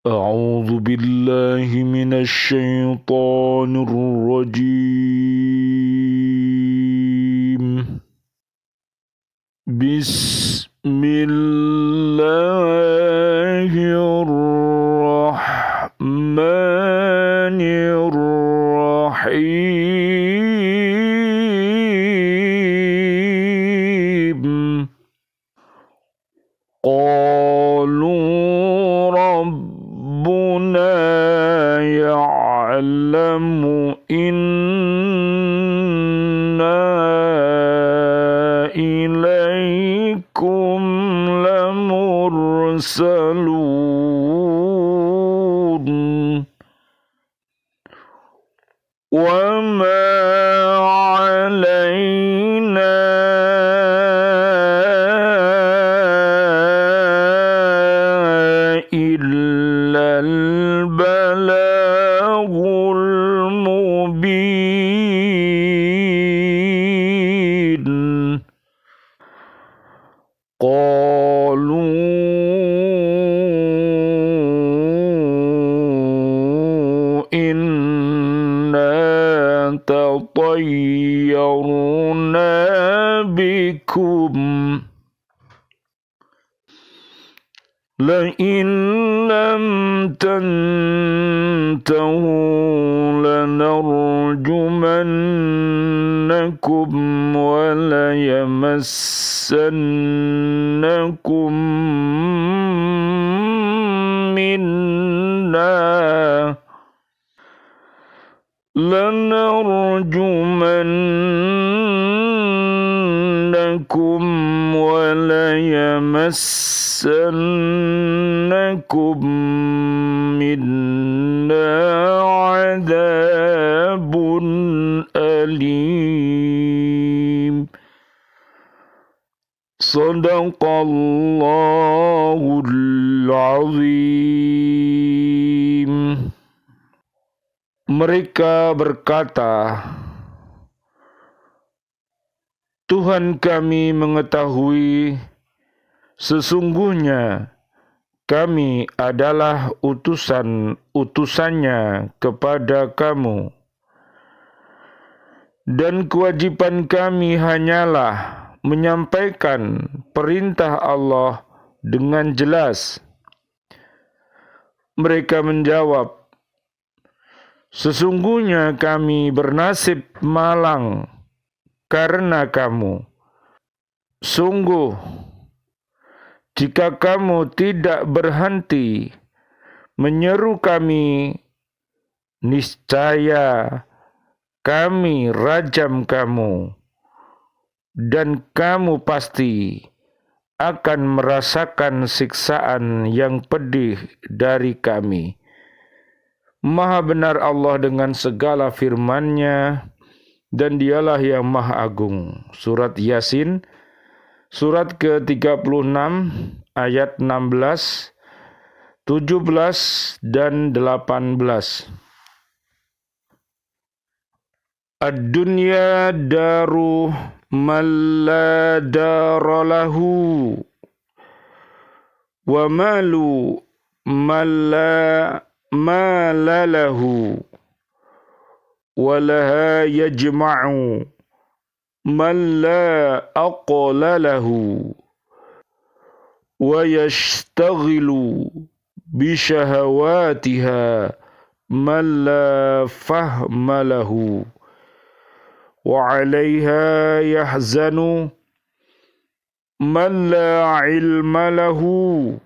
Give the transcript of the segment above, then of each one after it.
أعوذ بالله من الشيطان الرجيم. بسم الله الرحمن الرحيم. قالوا ربنا يعلم إنا إليكم لمرسلون وما علينا إلا البلاغ المبين. قالوا إنا تطيرنا بكم لئن لم تنتهوا لنرجمنكم وليمسنكم منا عذاب أليم. Sadaqallahul azim. Mereka berkata, Tuhan kami mengetahui sesungguhnya kami adalah utusannya kepada kamu, dan kewajiban kami hanyalah menyampaikan perintah Allah dengan jelas. Mereka menjawab, sesungguhnya kami bernasib malang karena kamu. Sungguh, jika kamu tidak berhenti menyeru kami, niscaya kami rajam kamu, dan kamu pasti akan merasakan siksaan yang pedih dari kami. Maha benar Allah dengan segala firman-Nya, dan dialah yang maha agung. Surat Yasin, surat ke-36, ayat 16, 17, dan 18. Ad-dunya daru man la dara lahu, wa malu man la mala lahu, wa laha yajma'u man la aqla lahu, wa yashtaghilu bishahawatiha man la fahma lahu, wa 'alayha yahzanu man la 'ilma lahu,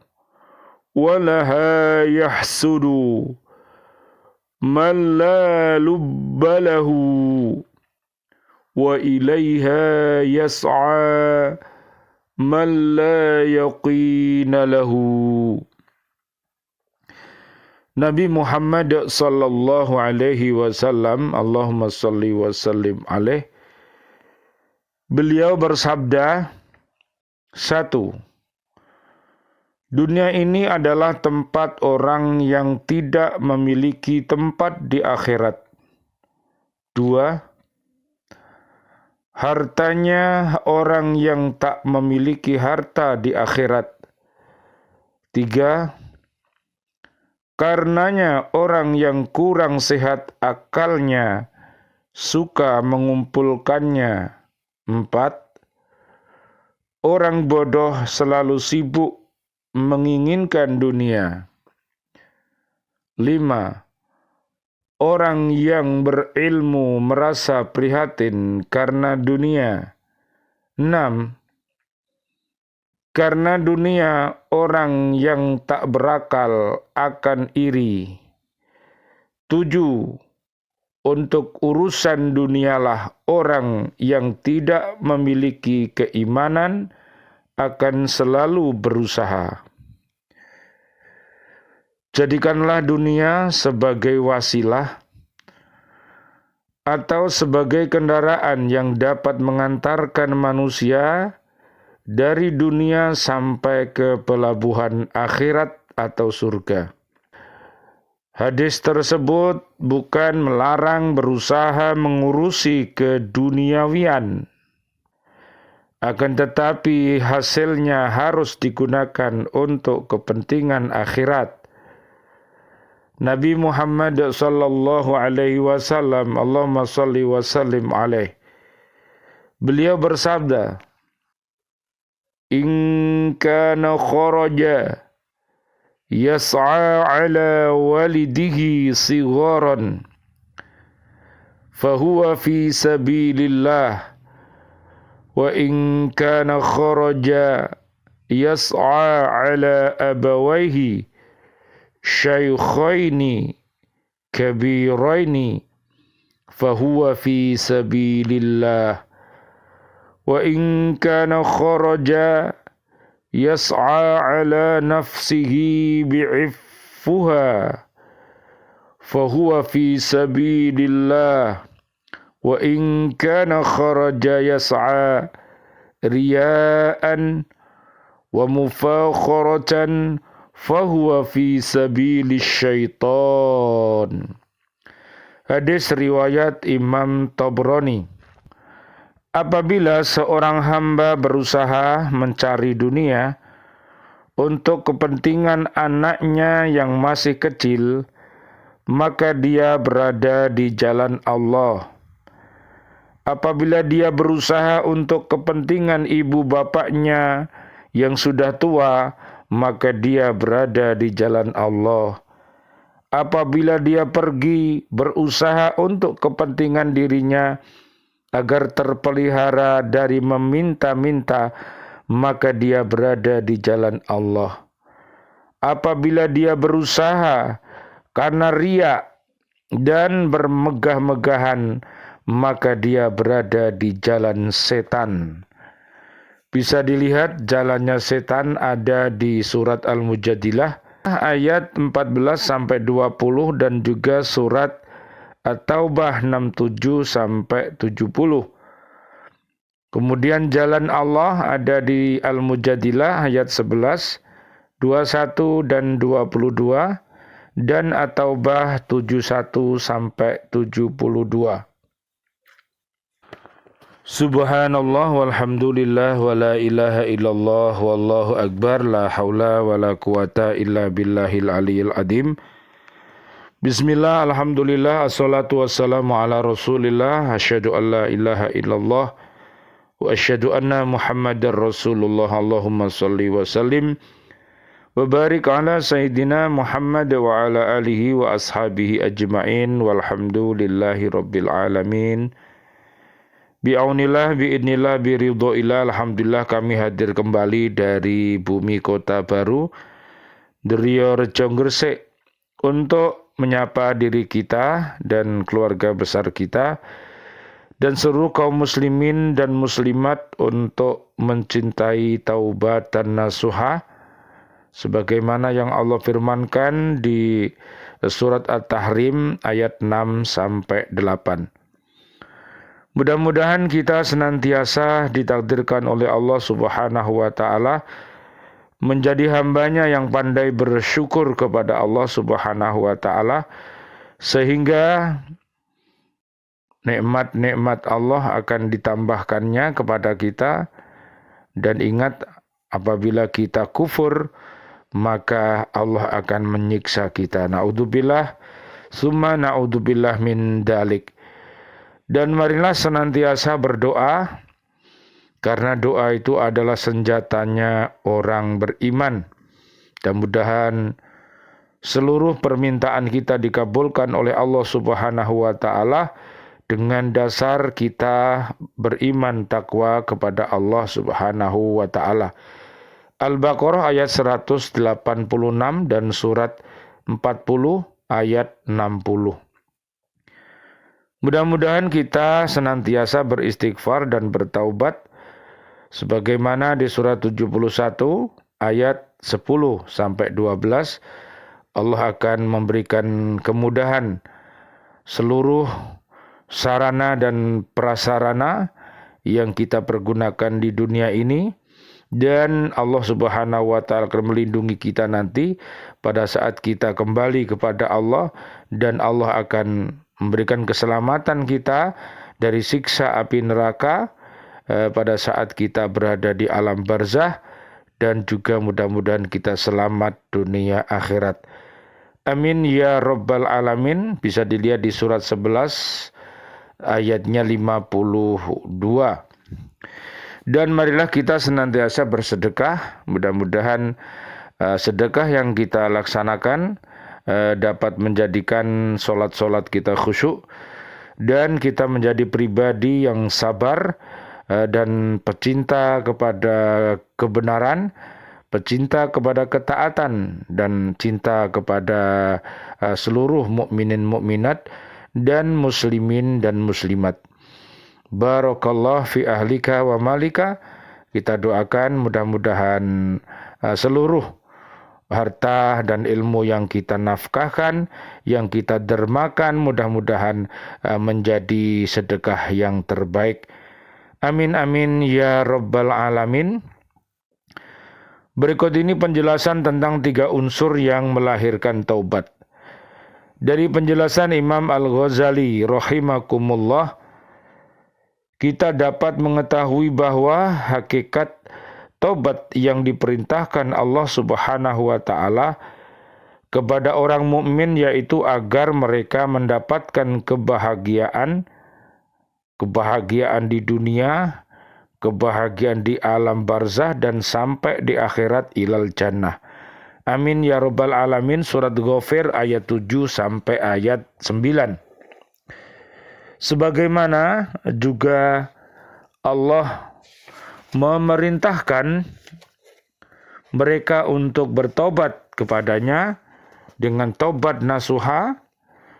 wa laha yahsudu man la lubba lahu, wa ilayha yas'a man la yaqina lahu. Nabi Muhammad sallallahu alaihi wasallam, Allahumma salli wa sallim alaih, beliau bersabda, 1. Dunia ini adalah tempat orang yang tidak memiliki tempat di akhirat. 2. Hartanya orang yang tak memiliki harta di akhirat. 3. Karenanya orang yang kurang sehat akalnya suka mengumpulkannya. 4. Orang bodoh selalu sibuk menginginkan dunia. 5. Orang yang berilmu merasa prihatin karena dunia. 6. Karena dunia, orang yang tak berakal akan iri. 7. Untuk urusan dunialah orang yang tidak memiliki keimanan akan selalu berusaha. Jadikanlah dunia sebagai wasilah atau sebagai kendaraan yang dapat mengantarkan manusia dari dunia sampai ke pelabuhan akhirat atau surga. Hadis tersebut bukan melarang berusaha mengurusi keduniawian, akan tetapi hasilnya harus digunakan untuk kepentingan akhirat. Nabi Muhammad sallallahu alaihi wasallam, Allahumma salli wa sallim alaih, beliau bersabda, "In kana kharaja yas'a ala walidihi sigharan fahuwa fi sabilillah wa in kana kharaja yas'a ala abawaihi syaykhaini kabiraini fahuwa fi sabilillah wa in kana kharaja yas'a ala nafsihi bi'iffuha fahuwa fi sabilillah wa in kana kharaja yas'a riya'an wa mufakharatan fahuwa fi sabilis syaitan." Hadis riwayat Imam Tabrani. Apabila seorang hamba berusaha mencari dunia untuk kepentingan anaknya yang masih kecil, maka dia berada di jalan Allah. Apabila dia berusaha untuk kepentingan ibu bapaknya yang sudah tua, maka dia berada di jalan Allah. Apabila dia pergi berusaha untuk kepentingan dirinya agar terpelihara dari meminta-minta, maka dia berada di jalan Allah. Apabila dia berusaha karena riya dan bermegah-megahan, maka dia berada di jalan setan. Bisa dilihat jalannya setan ada di surat Al-Mujadilah ayat 14-20 dan juga surat At-Taubah 67-70. Kemudian jalan Allah ada di Al-Mujadilah ayat 11, 21 dan 22 dan At-Taubah 71-72. Subhanallah walhamdulillah wa la ilaha illallah wallahu akbar la haula wa la quwata illa billahil aliyil adim. Bismillah, alhamdulillah, assalatu wassalamu ala rasulillah, asyhadu an la ilaha illallah wa asyhadu anna muhammadar rasulullah. Allahumma salli wa sallim wa barik ala sayyidina Muhammad wa ala alihi wa ashabihi ajma'in walhamdulillahi rabbil alamin. Bi'aunillah, bi'idnillah, biridhoillah, alhamdulillah kami hadir kembali dari bumi kota baru, Drio Rejo Gresik, untuk menyapa diri kita dan keluarga besar kita dan seluruh kaum muslimin dan muslimat untuk mencintai taubat dan nasuha sebagaimana yang Allah firmankan di surat At-Tahrim ayat 6-8. Mudah-mudahan kita senantiasa ditakdirkan oleh Allah Subhanahu wa ta'ala menjadi hambanya yang pandai bersyukur kepada Allah Subhanahu wa ta'ala, sehingga nikmat-nikmat Allah akan ditambahkannya kepada kita. Dan ingat, apabila kita kufur, maka Allah akan menyiksa kita. Na'udzubillah, summa na'udzubillah min dalik. Dan marilah senantiasa berdoa, karena doa itu adalah senjatanya orang beriman. Dan mudah-mudahan seluruh permintaan kita dikabulkan oleh Allah Subhanahu wa taala dengan dasar kita beriman takwa kepada Allah Subhanahu wa taala. Al-Baqarah ayat 186 dan surat 40 ayat 60. Mudah-mudahan kita senantiasa beristighfar dan bertaubat sebagaimana di surat 71 ayat 10 sampai 12. Allah akan memberikan kemudahan seluruh sarana dan prasarana yang kita pergunakan di dunia ini, dan Allah Subhanahu wa taala akan melindungi kita nanti pada saat kita kembali kepada Allah, dan Allah akan memberikan keselamatan kita dari siksa api neraka pada saat kita berada di alam barzah, dan juga mudah-mudahan kita selamat dunia akhirat. Amin ya Rabbal Alamin. Bisa dilihat di surat 11 ayatnya 52. Dan marilah kita senantiasa bersedekah. Mudah-mudahan sedekah yang kita laksanakan dapat menjadikan solat-solat kita khusyuk, dan kita menjadi pribadi yang sabar dan pecinta kepada kebenaran, pecinta kepada ketaatan, dan cinta kepada seluruh mukminin mukminat dan muslimin dan muslimat. Barakallah fi ahlika wa malika. Kita doakan mudah-mudahan seluruh harta dan ilmu yang kita nafkahkan, yang kita dermakan, mudah-mudahan menjadi sedekah yang terbaik. Amin amin ya Rabbal Alamin. Berikut ini penjelasan tentang 3 unsur yang melahirkan taubat. Dari penjelasan Imam Al-Ghazali rahimakumullah, kita dapat mengetahui bahwa hakikat taubat yang diperintahkan Allah Subhanahu wa taala kepada orang mukmin yaitu agar mereka mendapatkan kebahagiaan di dunia, kebahagiaan di alam barzah, dan sampai di akhirat ilal jannah. Amin ya Rabbal Alamin. Surat Ghafir ayat 7 sampai ayat 9. Sebagaimana juga Allah memerintahkan mereka untuk bertobat kepadanya dengan tobat nasuha.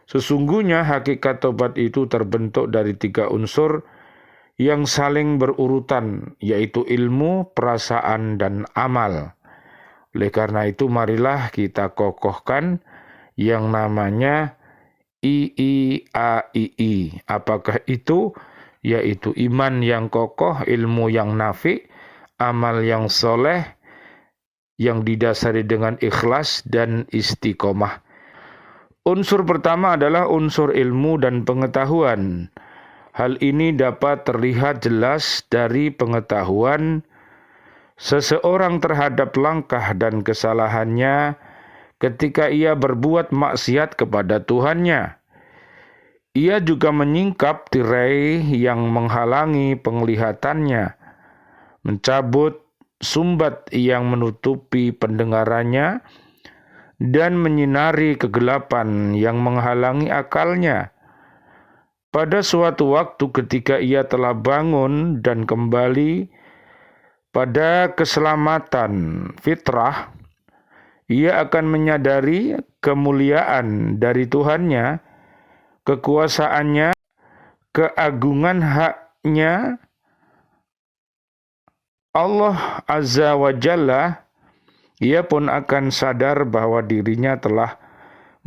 Sesungguhnya hakikat tobat itu terbentuk dari 3 unsur yang saling berurutan, yaitu ilmu, perasaan, dan amal. Oleh karena itu marilah kita kokohkan yang namanya IIAII. Apakah itu? Yaitu iman yang kokoh, ilmu yang nafi, amal yang soleh, yang didasari dengan ikhlas dan istiqomah. Unsur pertama adalah unsur ilmu dan pengetahuan. Hal ini dapat terlihat jelas dari pengetahuan seseorang terhadap langkah dan kesalahannya ketika ia berbuat maksiat kepada Tuhannya. Ia juga menyingkap tirai yang menghalangi penglihatannya, mencabut sumbat yang menutupi pendengarannya, dan menyinari kegelapan yang menghalangi akalnya. Pada suatu waktu ketika ia telah bangun dan kembali pada keselamatan fitrah, ia akan menyadari kemuliaan dari Tuhannya, kekuasaannya, keagungan haknya. Allah Azza wa Jalla, ia pun akan sadar bahwa dirinya telah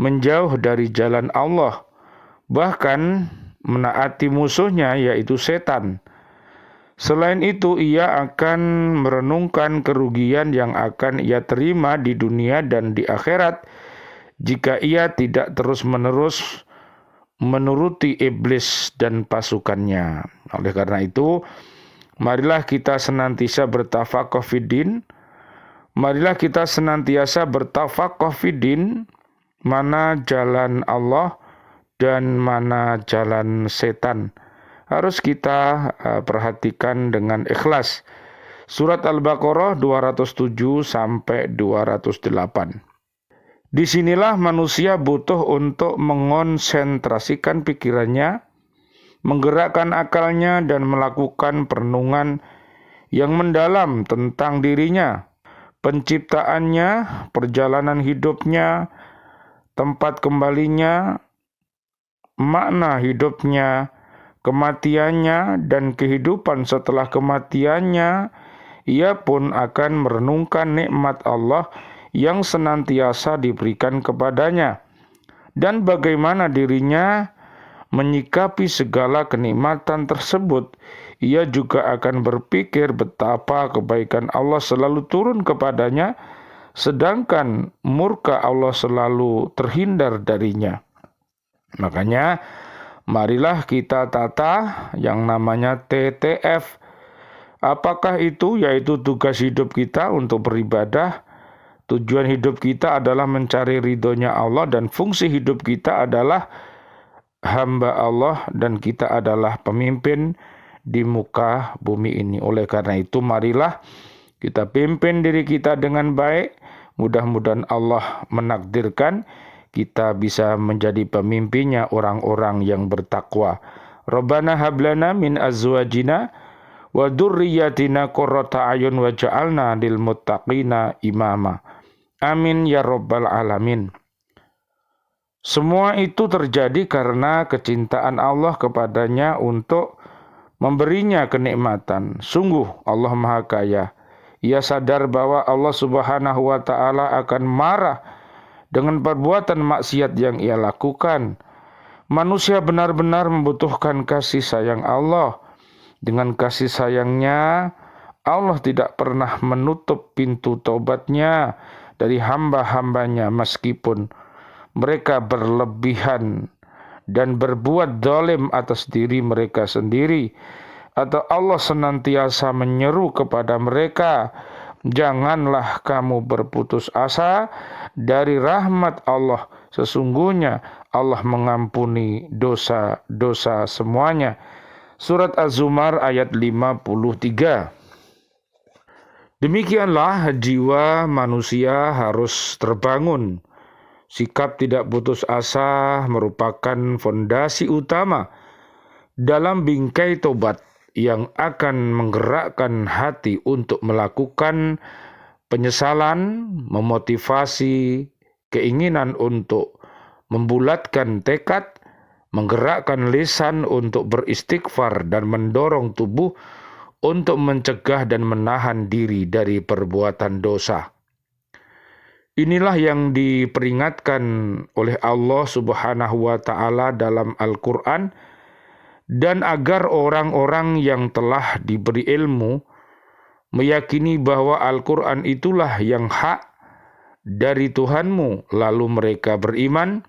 menjauh dari jalan Allah, bahkan menaati musuhnya yaitu setan. Selain itu, ia akan merenungkan kerugian yang akan ia terima di dunia dan di akhirat jika ia tidak terus-menerus menuruti iblis dan pasukannya. Oleh karena itu, marilah kita senantiasa bertafaqquh fiddin, Marilah kita senantiasa bertafaqquh fiddin, mana jalan Allah dan mana jalan setan. Harus kita perhatikan dengan ikhlas. Surat Al-Baqarah 207 sampai 208. Disinilah manusia butuh untuk mengonsentrasikan pikirannya, menggerakkan akalnya dan melakukan perenungan yang mendalam tentang dirinya, penciptaannya, perjalanan hidupnya, tempat kembalinya, makna hidupnya, kematiannya, dan kehidupan setelah kematiannya. Ia pun akan merenungkan nikmat Allah yang senantiasa diberikan kepadanya dan bagaimana dirinya menyikapi segala kenikmatan tersebut. Ia juga akan berpikir betapa kebaikan Allah selalu turun kepadanya, sedangkan murka Allah selalu terhindar darinya. Makanya, marilah kita tata yang namanya TTF. Apakah itu? Yaitu tugas hidup kita untuk beribadah. Tujuan hidup kita adalah mencari ridhonya Allah dan fungsi hidup kita adalah hamba Allah dan kita adalah pemimpin di muka bumi ini. Oleh karena itu marilah kita pimpin diri kita dengan baik. Mudah-mudahan Allah menakdirkan kita bisa menjadi pemimpinnya orang-orang yang bertakwa. Rabbana hablana min azwajina wa dzurriyyatina qurrata a'yun waj'alna lil muttaqina imama. Amin ya rabbal alamin. Semua itu terjadi karena kecintaan Allah kepadanya untuk memberinya kenikmatan. Sungguh Allah Maha Kaya. Ia sadar bahwa Allah Subhanahu wa taala akan marah dengan perbuatan maksiat yang ia lakukan. Manusia benar-benar membutuhkan kasih sayang Allah. Dengan kasih sayangnya, Allah tidak pernah menutup pintu taubatnya dari hamba-hambanya meskipun mereka berlebihan dan berbuat zalim atas diri mereka sendiri. Atau Allah senantiasa menyeru kepada mereka, janganlah kamu berputus asa dari rahmat Allah. Sesungguhnya Allah mengampuni dosa-dosa semuanya. Surat Az-Zumar ayat 53. Demikianlah jiwa manusia harus terbangun. Sikap tidak putus asa merupakan fondasi utama dalam bingkai tobat yang akan menggerakkan hati untuk melakukan penyesalan, memotivasi keinginan untuk membulatkan tekad, menggerakkan lisan untuk beristighfar dan mendorong tubuh untuk mencegah dan menahan diri dari perbuatan dosa. Inilah yang diperingatkan oleh Allah Subhanahu wa taala dalam Al-Qur'an, dan agar orang-orang yang telah diberi ilmu meyakini bahwa Al-Qur'an itulah yang hak dari Tuhanmu, lalu mereka beriman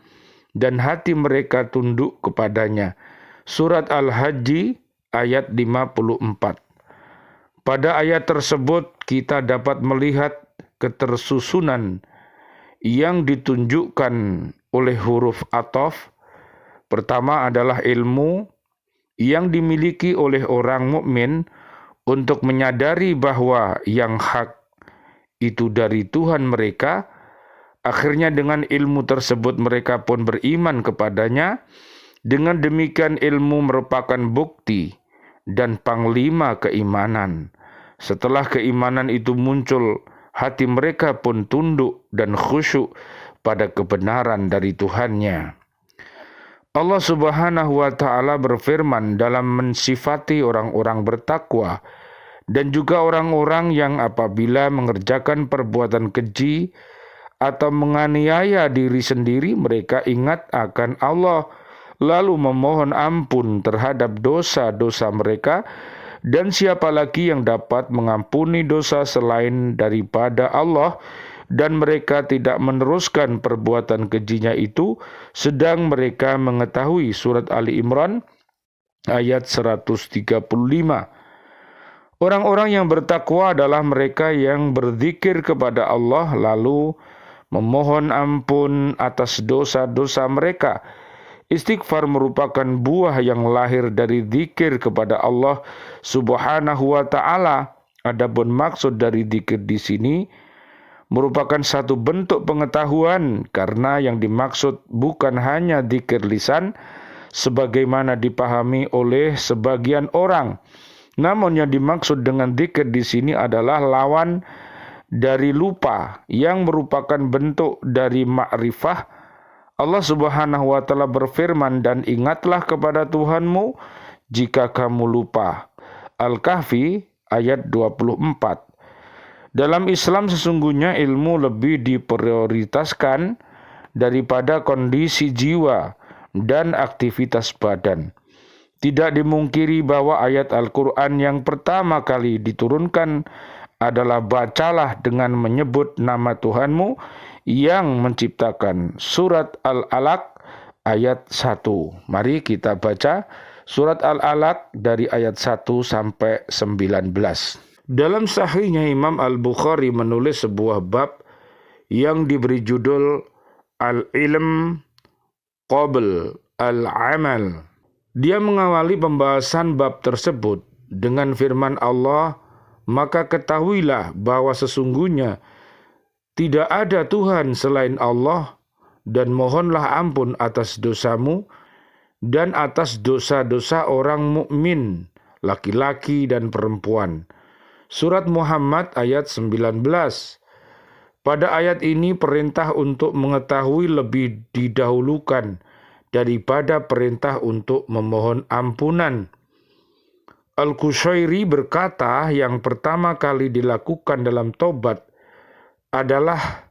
dan hati mereka tunduk kepadanya. Surat Al-Hajj ayat 54. Pada ayat tersebut kita dapat melihat ketersusunan yang ditunjukkan oleh huruf ataf. Pertama adalah ilmu yang dimiliki oleh orang mukmin untuk menyadari bahwa yang hak itu dari Tuhan mereka. Akhirnya dengan ilmu tersebut mereka pun beriman kepadanya. Dengan demikian ilmu merupakan bukti dan panglima keimanan. Setelah keimanan itu muncul, hati mereka pun tunduk dan khusyuk pada kebenaran dari Tuhannya. Allah Subhanahu wa taala berfirman dalam mensifati orang-orang bertakwa dan juga orang-orang yang apabila mengerjakan perbuatan keji atau menganiaya diri sendiri, mereka ingat akan Allah, lalu memohon ampun terhadap dosa-dosa mereka, dan siapa lagi yang dapat mengampuni dosa selain daripada Allah, dan mereka tidak meneruskan perbuatan kejinya itu, sedang mereka mengetahui. Surat Ali Imran ayat 135. Orang-orang yang bertakwa adalah mereka yang berzikir kepada Allah lalu memohon ampun atas dosa-dosa mereka. Istighfar merupakan buah yang lahir dari zikir kepada Allah Subhanahu wa taala. Adapun maksud dari zikir di sini merupakan satu bentuk pengetahuan karena yang dimaksud bukan hanya zikir lisan sebagaimana dipahami oleh sebagian orang. Namun yang dimaksud dengan zikir di sini adalah lawan dari lupa yang merupakan bentuk dari ma'rifah. Allah Subhanahu wa taala berfirman, dan ingatlah kepada Tuhanmu jika kamu lupa. Al-Kahfi ayat 24. Dalam Islam sesungguhnya ilmu lebih diprioritaskan daripada kondisi jiwa dan aktivitas badan. Tidak dimungkiri bahwa ayat Al-Quran yang pertama kali diturunkan adalah bacalah dengan menyebut nama Tuhanmu yang menciptakan. Surat Al-Alaq ayat 1. Mari kita baca surat Al-Alaq dari ayat 1 sampai 19. Dalam sahihnya Imam Al-Bukhari menulis sebuah bab yang diberi judul Al-Ilm Qabl Al-Amal. Dia mengawali pembahasan bab tersebut dengan firman Allah, maka ketahuilah bahwa sesungguhnya tidak ada Tuhan selain Allah dan mohonlah ampun atas dosamu dan atas dosa-dosa orang mukmin, laki-laki dan perempuan. Surat Muhammad ayat 19. Pada ayat ini perintah untuk mengetahui lebih didahulukan daripada perintah untuk memohon ampunan. Al-Qushairi berkata yang pertama kali dilakukan dalam tobat adalah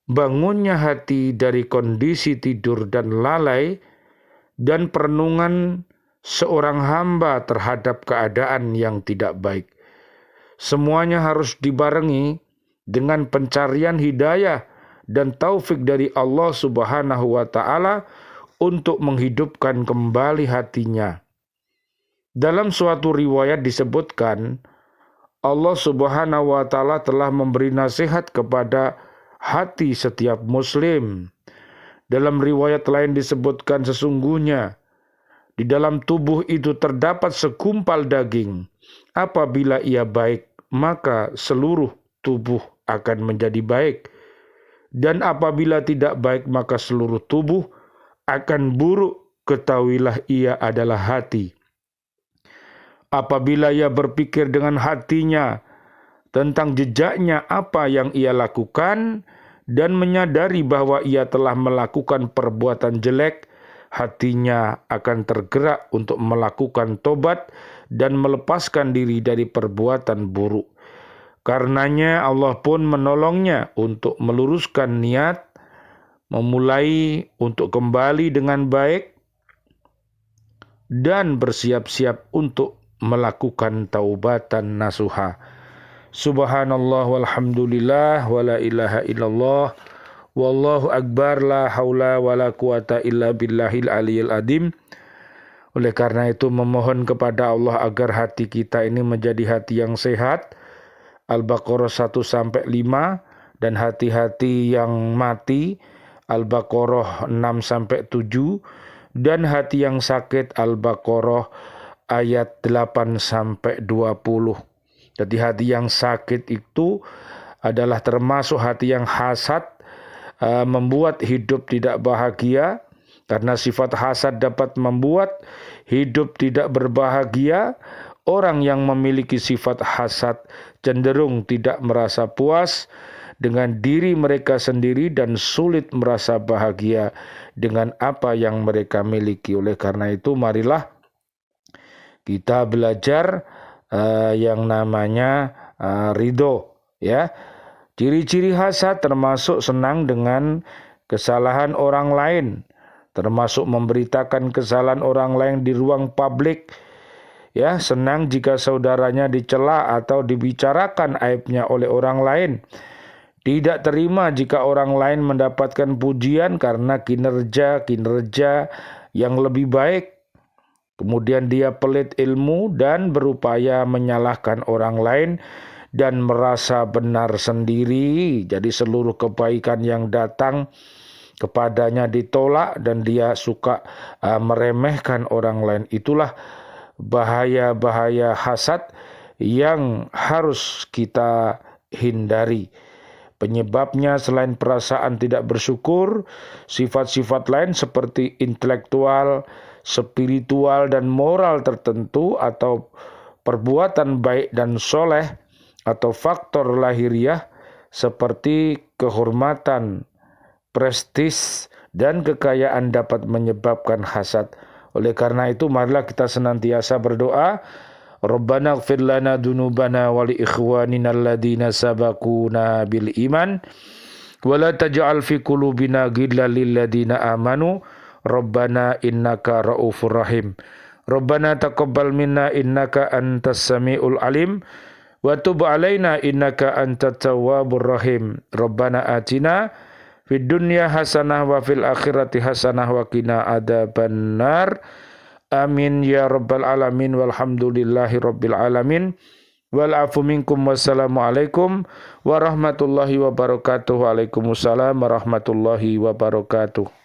bangunnya hati dari kondisi tidur dan lalai dan perenungan seorang hamba terhadap keadaan yang tidak baik. Semuanya harus dibarengi dengan pencarian hidayah dan taufik dari Allah Subhanahu wa taala untuk menghidupkan kembali hatinya. Dalam suatu riwayat disebutkan, Allah Subhanahu wa taala telah memberi nasihat kepada hati setiap muslim. Dalam riwayat lain disebutkan sesungguhnya di dalam tubuh itu terdapat segumpal daging. Apabila ia baik, maka seluruh tubuh akan menjadi baik. Dan apabila tidak baik, maka seluruh tubuh akan buruk. Ketahuilah ia adalah hati. Apabila ia berpikir dengan hatinya tentang jejaknya apa yang ia lakukan dan menyadari bahwa ia telah melakukan perbuatan jelek, hatinya akan tergerak untuk melakukan tobat dan melepaskan diri dari perbuatan buruk. Karenanya Allah pun menolongnya untuk meluruskan niat, memulai untuk kembali dengan baik dan bersiap-siap untuk melakukan taubatan nasuha. Subhanallah walhamdulillah wa la ilaha illallah wallahu akbar la haula wa la quwata illa billahil aliyil adim. Oleh karena itu memohon kepada Allah agar hati kita ini menjadi hati yang sehat. Al-Baqarah 1-5 dan hati-hati yang mati Al-Baqarah 6-7 dan hati yang sakit Al-Baqarah ayat 8-20. Jadi hati yang sakit itu adalah termasuk hati yang hasad, membuat hidup tidak bahagia, karena sifat hasad dapat membuat hidup tidak berbahagia. Orang yang memiliki sifat hasad cenderung tidak merasa puas dengan diri mereka sendiri dan sulit merasa bahagia dengan apa yang mereka miliki. Oleh karena itu marilah kita belajar yang namanya ridho, ya. Ciri-ciri hasad termasuk senang dengan kesalahan orang lain, termasuk memberitakan kesalahan orang lain di ruang publik. Ya, senang jika saudaranya dicela atau dibicarakan aibnya oleh orang lain. Tidak terima jika orang lain mendapatkan pujian karena kinerja yang lebih baik. Kemudian dia pelit ilmu dan berupaya menyalahkan orang lain dan merasa benar sendiri. Jadi seluruh kebaikan yang datang kepadanya ditolak dan dia suka meremehkan orang lain. Itulah bahaya-bahaya hasad yang harus kita hindari. Penyebabnya selain perasaan tidak bersyukur, sifat-sifat lain seperti intelektual, spiritual, dan moral tertentu atau perbuatan baik dan soleh atau faktor lahiriah seperti kehormatan, prestis, dan kekayaan dapat menyebabkan hasad. Oleh karena itu, marilah kita senantiasa berdoa, Rabbana ighfir lana dzunubana wa li ikhwanina alladziina sabaquna bil iman wa la taj'al fi qulubina ghillan lil ladziina amanu Rabbana innaka raufur rahim. Rabbana taqabbal minna innaka antas samiul alim wa tub alaina innaka antat tawwabur rahim. Rabbana atina fid dunya hasanah wa fil akhirati hasanah wa qina adzabannar. Amin ya rabbal alamin walhamdulillahi rabbil alamin. Wal afu minkum wassalamualaikum warahmatullahi wabarakatuh. Waalaikumsalam warahmatullahi wabarakatuh.